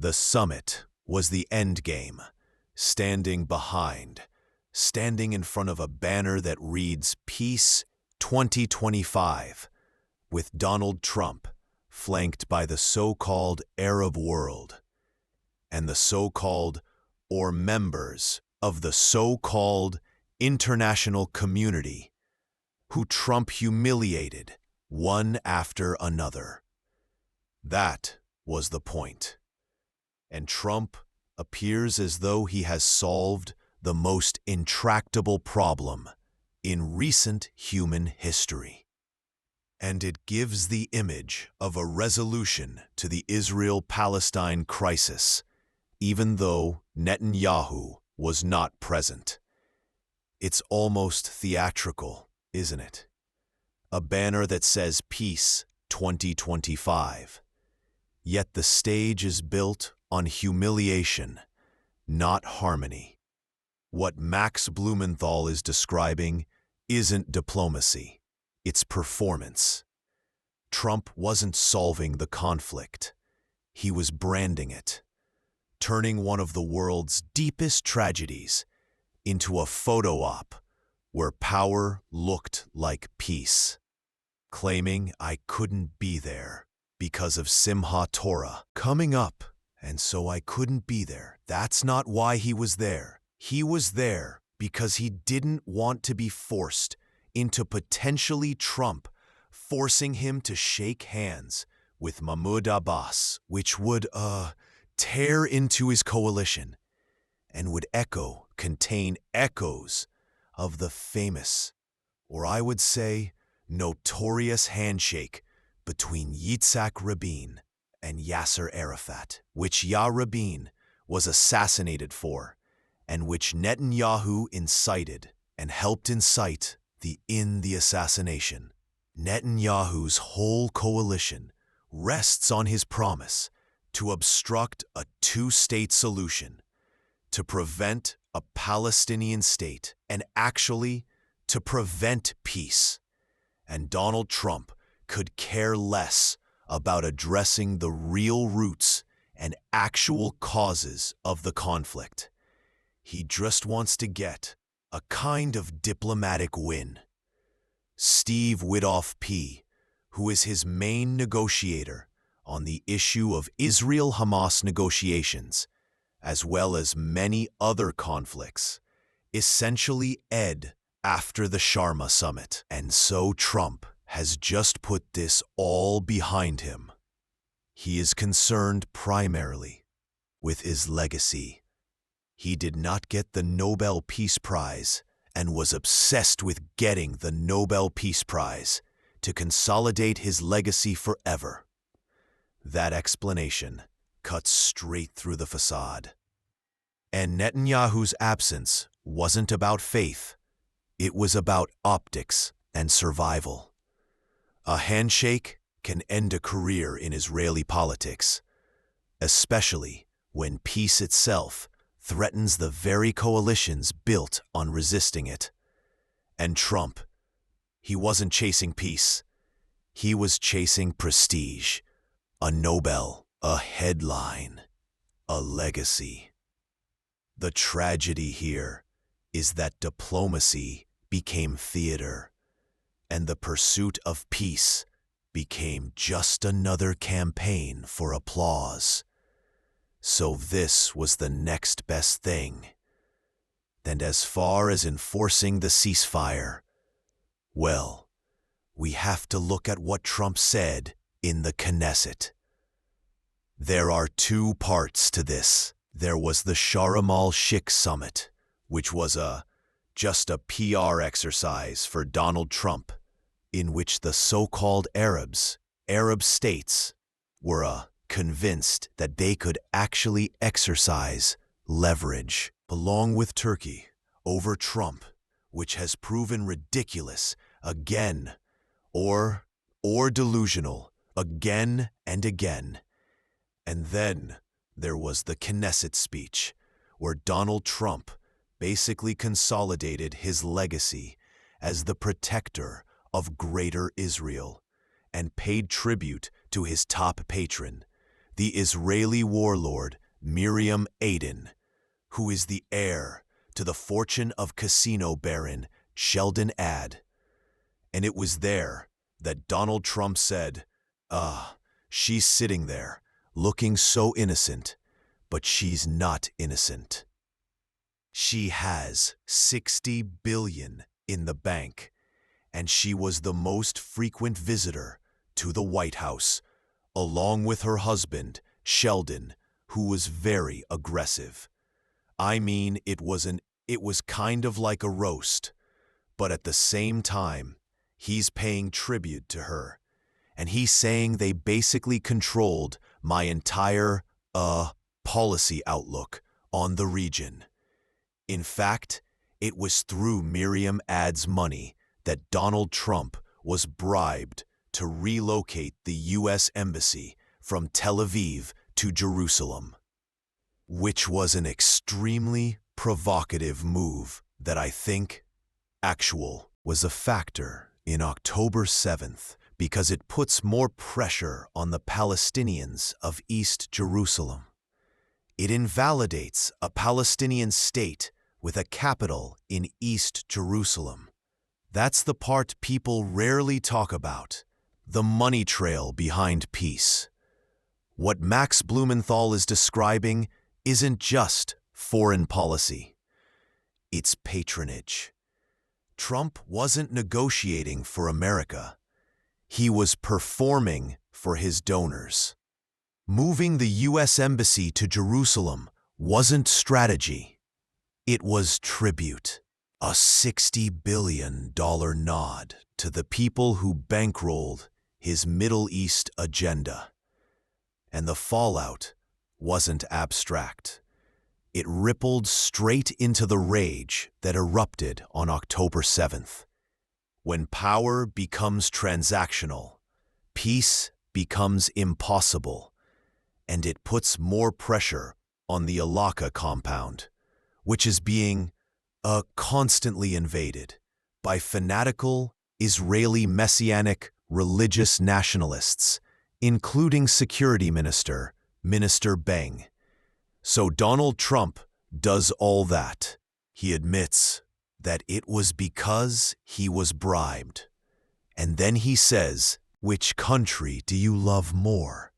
The summit was the endgame, standing in front of a banner that reads Peace 2025, with Donald Trump flanked by the so-called Arab world and the so-called or members of the so-called international community who Trump humiliated one after another. That was the point. And Trump appears as though he has solved the most intractable problem in recent human history. And it gives the image of a resolution to the Israel-Palestine crisis, even though Netanyahu was not present. It's almost theatrical, isn't it? A banner that says Peace 2025. Yet the stage is built on humiliation, not harmony. What Max Blumenthal is describing isn't diplomacy, it's performance. Trump wasn't solving the conflict. He was branding it, turning one of the world's deepest tragedies into a photo op where power looked like peace, claiming I couldn't be there because of Simchat Torah coming up, and so I couldn't be there. That's not why he was there. He was there because he didn't want to be forced into potentially Trump forcing him to shake hands with Mahmoud Abbas, which would, tear into his coalition and would contain echoes of the famous, or I would say, notorious handshake between Yitzhak Rabin and Yasser Arafat, which Rabin was assassinated for, and which Netanyahu incited and helped incite the assassination. Netanyahu's whole coalition rests on his promise to obstruct a two-state solution, to prevent a Palestinian state, and actually to prevent peace. And Donald Trump could care less about addressing the real roots and actual causes of the conflict. He just wants to get a kind of diplomatic win. Steve Witkoff, who is his main negotiator on the issue of Israel-Hamas negotiations, as well as many other conflicts, essentially ed after the Sharma summit. And so Trump has just put this all behind him. He is concerned primarily with his legacy. He did not get the Nobel Peace Prize and was obsessed with getting the Nobel Peace Prize to consolidate his legacy forever. That explanation cuts straight through the facade. And Netanyahu's absence wasn't about faith. It was about optics and survival. A handshake can end a career in Israeli politics, especially when peace itself threatens the very coalitions built on resisting it. And Trump, he wasn't chasing peace. He was chasing prestige, a Nobel, a headline, a legacy. The tragedy here is that diplomacy became theater, and the pursuit of peace became just another campaign for applause. So this was the next best thing. And as far as enforcing the ceasefire, well, we have to look at what Trump said in the Knesset. There are two parts to this. There was the Sharm el-Sheikh summit, which was just a PR exercise for Donald Trump, in which the so-called Arab states, were convinced that they could actually exercise leverage, along with Turkey, over Trump, which has proven ridiculous again, or delusional again and again. And then there was the Knesset speech, where Donald Trump basically consolidated his legacy as the protector of Greater Israel and paid tribute to his top patron, the Israeli warlord Miriam Aden, who is the heir to the fortune of casino baron Sheldon Ad. And it was there that Donald Trump said, she's sitting there, looking so innocent, but she's not innocent. She has 60 billion in the bank, and she was the most frequent visitor to the White House, along with her husband, Sheldon, who was very aggressive. I mean, it was kind of like a roast, but at the same time, he's paying tribute to her, and he's saying they basically controlled my entire, policy outlook on the region. In fact, it was through Miriam Ad's money that Donald Trump was bribed to relocate the U.S. Embassy from Tel Aviv to Jerusalem, which was an extremely provocative move that I think was a factor in October 7th because it puts more pressure on the Palestinians of East Jerusalem. It invalidates a Palestinian state with a capital in East Jerusalem. That's the part people rarely talk about, the money trail behind peace. What Max Blumenthal is describing isn't just foreign policy. It's patronage. Trump wasn't negotiating for America. He was performing for his donors. Moving the U.S. Embassy to Jerusalem wasn't strategy. It was tribute, a $60 billion nod to the people who bankrolled his Middle East agenda. And the fallout wasn't abstract. It rippled straight into the rage that erupted on October 7th. When power becomes transactional, peace becomes impossible, and it puts more pressure on the Al-Aqsa compound, which is being constantly invaded by fanatical Israeli messianic religious nationalists, including Security Minister Beng. So Donald Trump does all that. He admits that it was because he was bribed. And then he says, "Which country do you love more,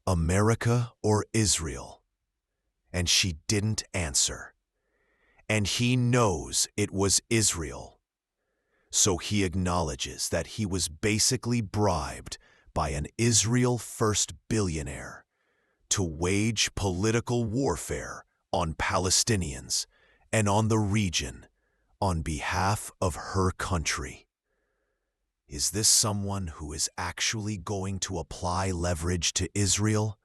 America or Israel?" And she didn't answer. And he knows it was Israel. So he acknowledges that he was basically bribed by an Israel-first billionaire to wage political warfare on Palestinians and on the region on behalf of her country. Is this someone who is actually going to apply leverage to Israel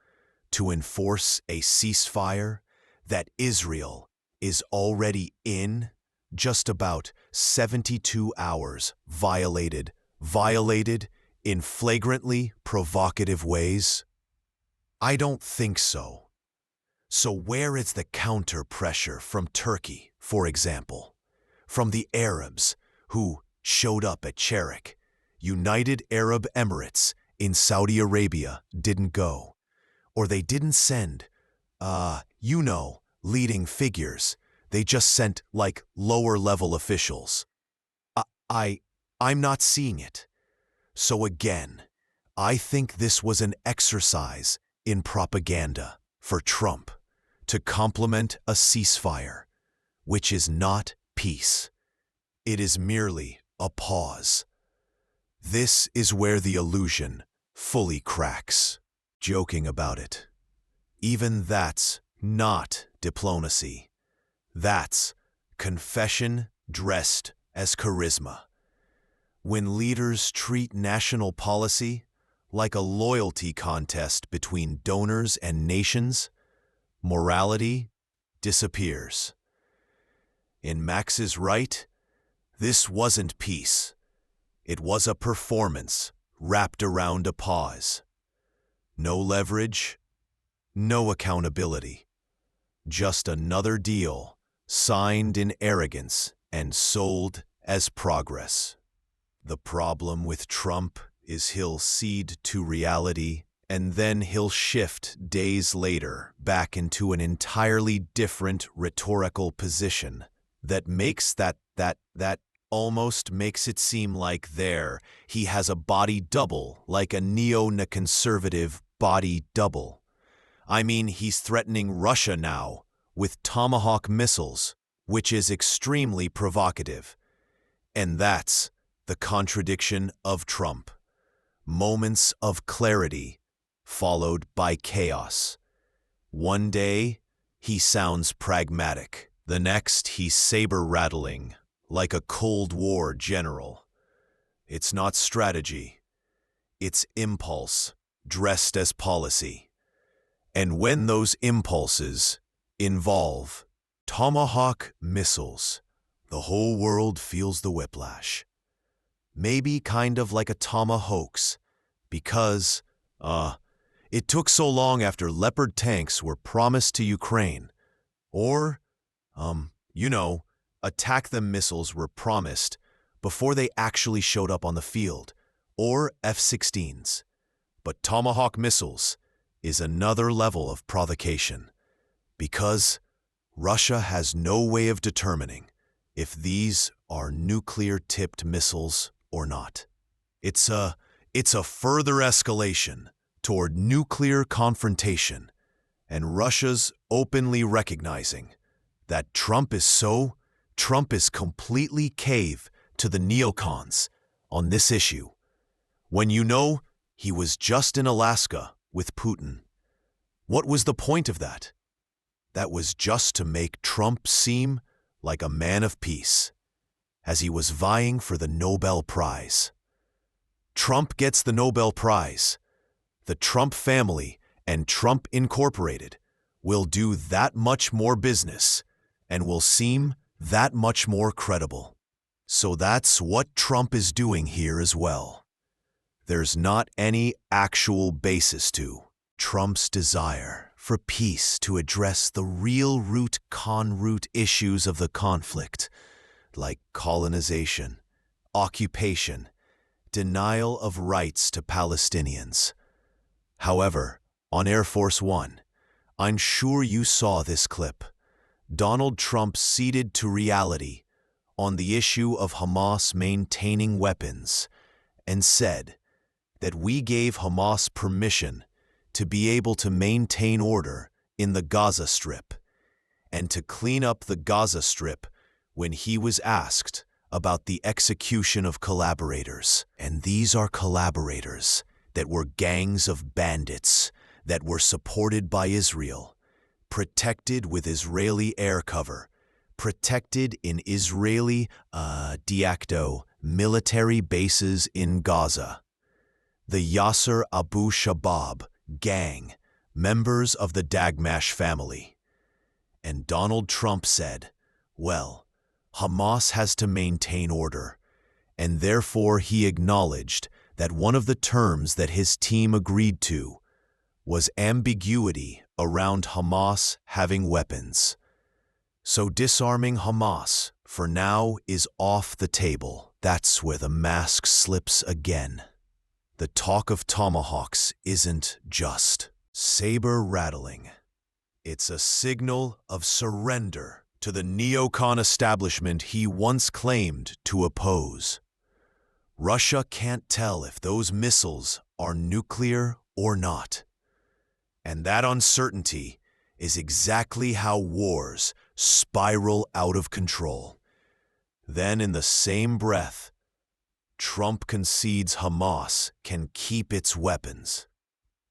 to enforce a ceasefire that Israel is already in just about 72 hours violated in flagrantly provocative ways? I don't think so. So where is the counter pressure from Turkey, for example? From the Arabs who showed up at Cherik? United Arab Emirates in Saudi Arabia didn't go. Or they didn't send, leading figures. They just sent, lower-level officials. I'm not seeing it. So again, I think this was an exercise in propaganda for Trump to complement a ceasefire, which is not peace. It is merely a pause. This is where the illusion fully cracks. Joking about it. Even that's not diplomacy. That's confession dressed as charisma. When leaders treat national policy like a loyalty contest between donors and nations, morality disappears. In Max's right, this wasn't peace. It was a performance wrapped around a pause. No leverage, no accountability. Just another deal signed in arrogance and sold as progress. The problem with Trump is he'll cede to reality And then he'll shift days later back into an entirely different rhetorical position that makes that almost makes it seem like he has a body double, like a neo-conservative body double. I mean, he's threatening Russia now with Tomahawk missiles, which is extremely provocative. And that's the contradiction of Trump. Moments of clarity followed by chaos. One day, he sounds pragmatic. The next, he's saber-rattling, like a Cold War general. It's not strategy. It's impulse, dressed as policy. And when those impulses involve Tomahawk missiles, the whole world feels the whiplash. Maybe kind of like a Tomahawks, because, it took so long after Leopard tanks were promised to Ukraine. Or, attack them missiles were promised before they actually showed up on the field, or F-16s. But Tomahawk missiles is another level of provocation, because Russia has no way of determining if these are nuclear-tipped missiles or not. It's a further escalation toward nuclear confrontation, and Russia's openly recognizing that Trump is completely cave to the neocons on this issue, when he was just in Alaska with Putin. What was the point of that? That was just to make Trump seem like a man of peace, as he was vying for the Nobel Prize. Trump gets the Nobel Prize. The Trump family and Trump Incorporated will do that much more business and will seem that much more credible. So that's what Trump is doing here as well. There's not any actual basis to Trump's desire for peace to address the real root issues of the conflict, like colonization, occupation, denial of rights to Palestinians. However, on Air Force One, I'm sure you saw this clip. Donald Trump ceded to reality on the issue of Hamas maintaining weapons and said that we gave Hamas permission to be able to maintain order in the Gaza Strip and to clean up the Gaza Strip when he was asked about the execution of collaborators. And these are collaborators that were gangs of bandits that were supported by Israel, protected with Israeli air cover, protected in Israeli military bases in Gaza. The Yasser Abu Shabab gang, members of the Dagmash family. And Donald Trump said, well, Hamas has to maintain order, and therefore he acknowledged that one of the terms that his team agreed to was ambiguity around Hamas having weapons. So disarming Hamas, for now, is off the table. That's where the mask slips again. The talk of tomahawks isn't just saber-rattling. It's a signal of surrender to the neocon establishment he once claimed to oppose. Russia can't tell if those missiles are nuclear or not. And that uncertainty is exactly how wars spiral out of control. Then, in the same breath, Trump concedes Hamas can keep its weapons.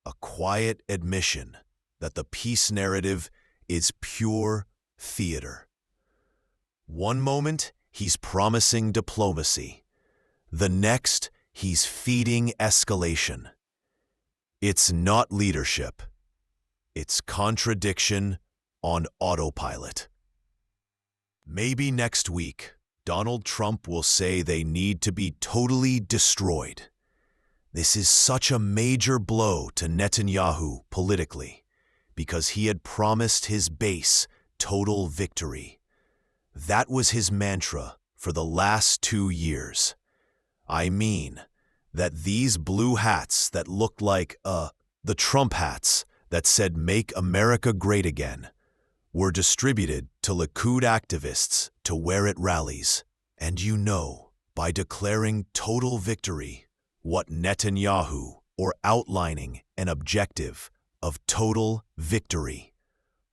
A quiet admission that the peace narrative is pure theater. One moment, he's promising diplomacy. The next, he's feeding escalation. It's not leadership. It's contradiction on autopilot. Maybe next week, Donald Trump will say they need to be totally destroyed. This is such a major blow to Netanyahu politically, because he had promised his base total victory. That was his mantra for the last 2 years. I mean, that these blue hats that looked like The Trump hats that said "Make America Great Again" were distributed to Likud activists to wear at rallies. And by declaring total victory, what Netanyahu, or outlining an objective of total victory,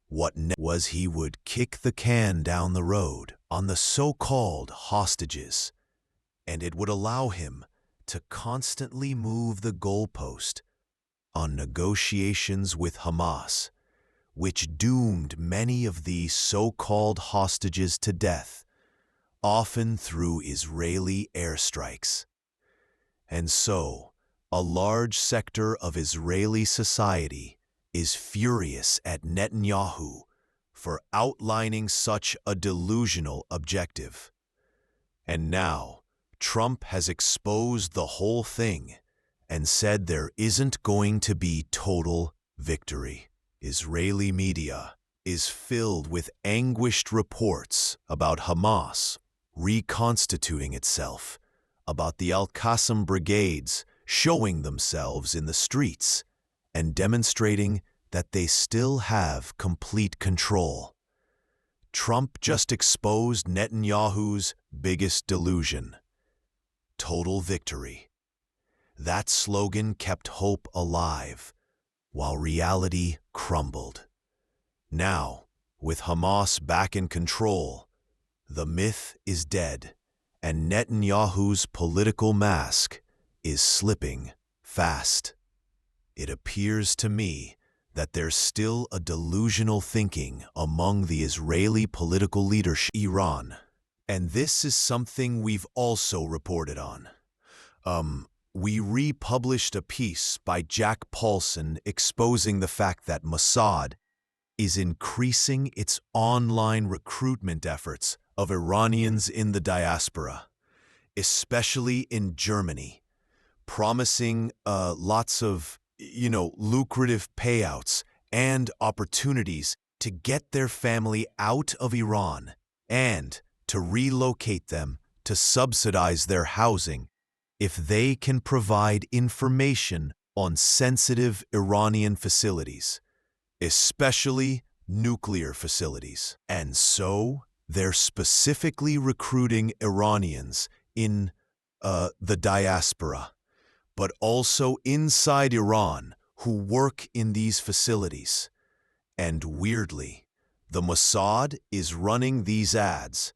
was he would kick the can down the road on the so-called hostages, and it would allow him to constantly move the goalpost on negotiations with Hamas, which doomed many of these so-called hostages to death, often through Israeli airstrikes. And so, a large sector of Israeli society is furious at Netanyahu for outlining such a delusional objective. And now, Trump has exposed the whole thing and said there isn't going to be total victory. Israeli media is filled with anguished reports about Hamas reconstituting itself, about the Al-Qassam brigades showing themselves in the streets and demonstrating that they still have complete control. Trump just exposed Netanyahu's biggest delusion: total victory. That slogan kept hope alive, while reality crumbled. Now, with Hamas back in control, the myth is dead, and Netanyahu's political mask is slipping fast. It appears to me that there's still a delusional thinking among the Israeli political leadership in Iran, and this is something we've also reported on. We republished a piece by Jack Paulson exposing the fact that Mossad is increasing its online recruitment efforts of Iranians in the diaspora, especially in Germany, promising lots of, lucrative payouts and opportunities to get their family out of Iran and to relocate them to subsidize their housing if they can provide information on sensitive Iranian facilities, especially nuclear facilities. And so they're specifically recruiting Iranians in the diaspora, but also inside Iran who work in these facilities. And weirdly, the Mossad is running these ads,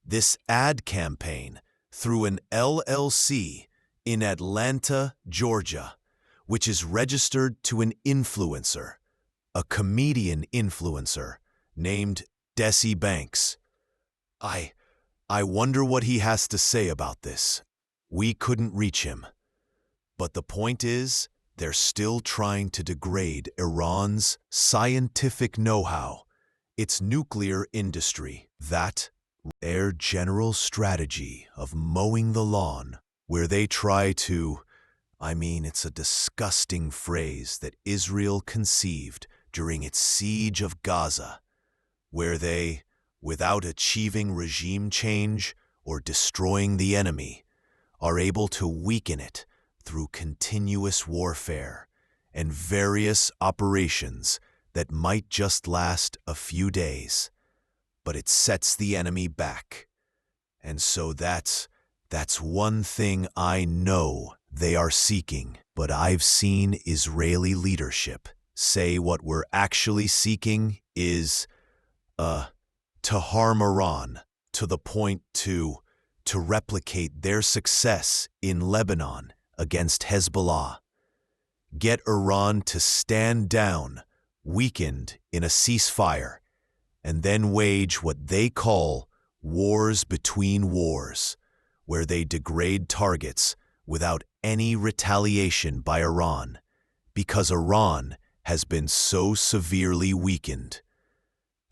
this ad campaign, through an LLC in Atlanta, Georgia, which is registered to an influencer, a comedian influencer named Desi Banks. I wonder what he has to say about this. We couldn't reach him. But the point is, they're still trying to degrade Iran's scientific know-how, its nuclear industry, their general strategy of mowing the lawn, where they try to, it's a disgusting phrase that Israel conceived during its siege of Gaza, where they, without achieving regime change or destroying the enemy, are able to weaken it through continuous warfare and various operations that might just last a few days, but it sets the enemy back. And so that's one thing I know they are seeking, but I've seen Israeli leadership say what we're actually seeking is to harm Iran to the point to replicate their success in Lebanon against Hezbollah, get Iran to stand down, weakened in a ceasefire, and then wage what they call wars between wars, where they degrade targets without any retaliation by Iran, because Iran has been so severely weakened.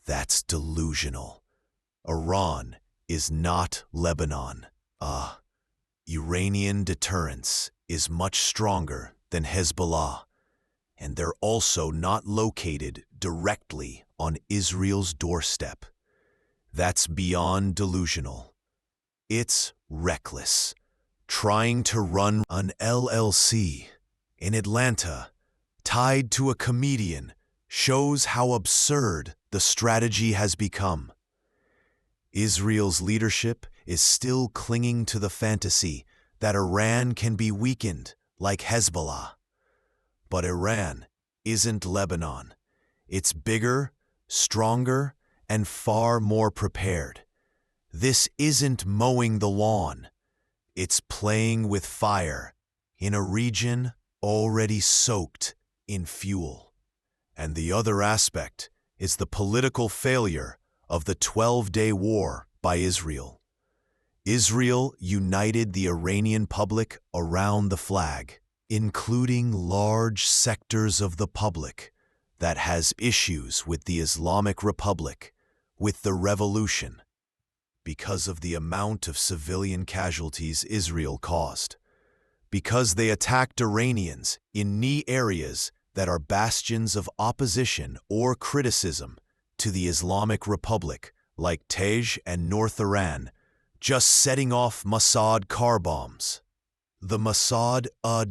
That's delusional. Iran is not Lebanon. Iranian deterrence is much stronger than Hezbollah, and they're also not located directly on Israel's doorstep. That's beyond delusional. It's reckless. Trying to run an LLC in Atlanta tied to a comedian, shows how absurd the strategy has become. Israel's leadership is still clinging to the fantasy that Iran can be weakened like Hezbollah. But Iran isn't Lebanon. It's bigger, stronger, and far more prepared. This isn't mowing the lawn. It's playing with fire in a region already soaked in fuel. And the other aspect is the political failure of the 12-day war by Israel. Israel united the Iranian public around the flag, including large sectors of the public that has issues with the Islamic Republic, with the revolution, because of the amount of civilian casualties Israel caused, because they attacked Iranians in key areas that are bastions of opposition or criticism to the Islamic Republic, like Tej and North Iran, just setting off Mossad car bombs. The Mossad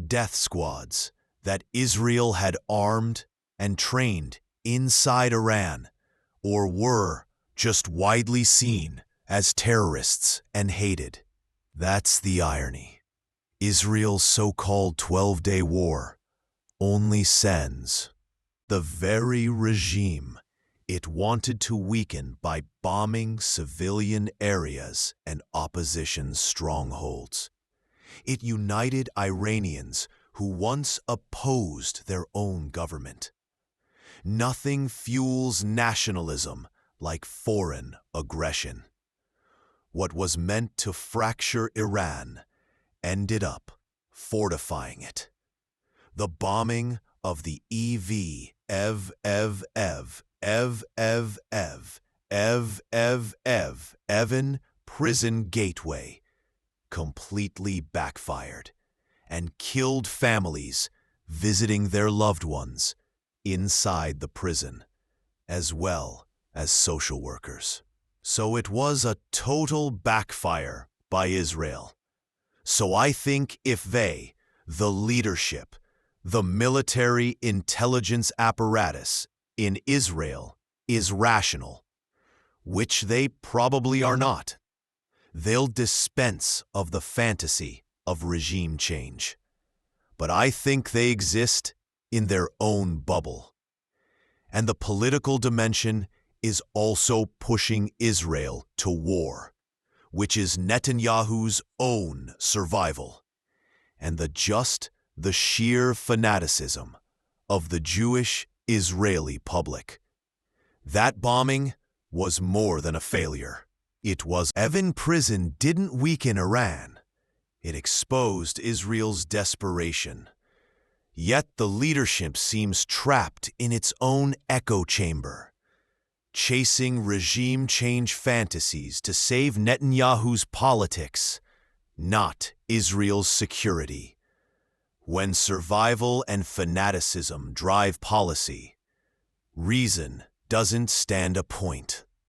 death squads that Israel had armed and trained inside Iran, or were just widely seen as terrorists and hated. That's the irony. Israel's so-called 12-day war only sends the very regime it wanted to weaken by bombing civilian areas and opposition strongholds. It united Iranians who once opposed their own government. Nothing fuels nationalism like foreign aggression. What was meant to fracture Iran ended up fortifying it. The bombing of the Evin prison gateway completely backfired and killed families visiting their loved ones inside the prison, as well as social workers. So it was a total backfire by Israel. So I think if they, the leadership, the military intelligence apparatus in Israel, is rational, which they probably are not, they'll dispense of the fantasy of regime change. But I think they exist in their own bubble. And the political dimension is also pushing Israel to war, which is Netanyahu's own survival, and the sheer fanaticism of the Jewish Israeli public. That bombing was more than a failure. It was Evin prison didn't weaken Iran. It exposed Israel's desperation. Yet the leadership seems trapped in its own echo chamber, chasing regime change fantasies to save Netanyahu's politics, not Israel's security. When survival and fanaticism drive policy, reason doesn't stand a point.